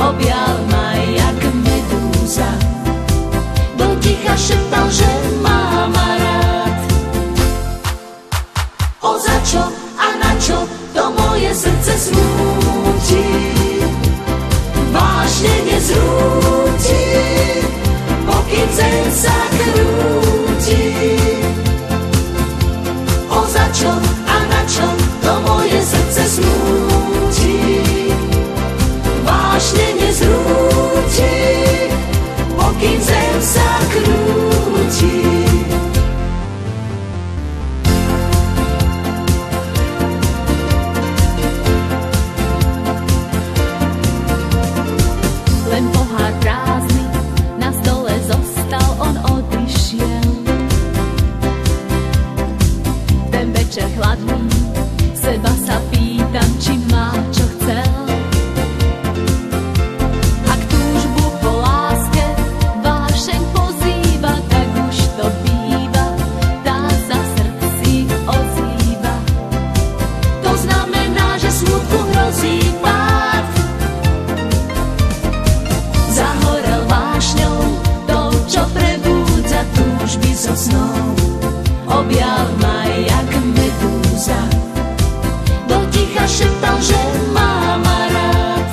objal ma jak medúza. Do ticha šeptal, že má ma rád. O za čo a na čo to moje srdce smúti, vážne nezrúti, pokým zem sa krúti. O za čo a na čo to moje srdce smúti, vážne nezrúti, pokým zem sa krúti. Len pohár prázdny na stole zostal, on odišiel. Ten večer chladný, seba sa pýtam, či má čo chcel. Ak túžbu po láske vášeň pozýva, tak už to býva, tá sa srdci ozýva. To znamená, že smutku hrozí pád. Zahorel vášňou, tou, čo prebúdza túžby so snou. Objal ma jak medúza, do ticha šeptal, že má ma rád.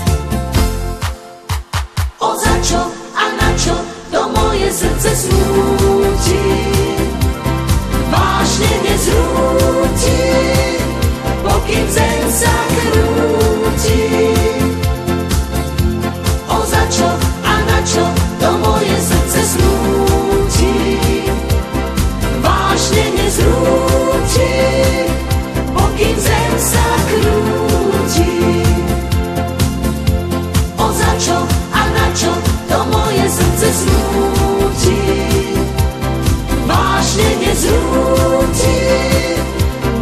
O za čo a na čo to moje srdce smúti, vážne nezrúti, pokým zem sa krúti. O za čo a na čo to moje srdce smúti, vážne nezrúti, pokým zem sa krúti. O za čo a na čo to moje srdce smúti, vážne nezrúti,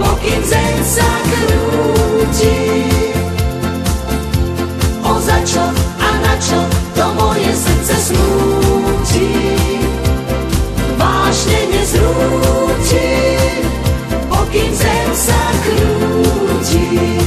pokým zem sa krúti. O za čo a na čo to moje srdce smúti, vážne nezrúti, pokým zem sa krúti.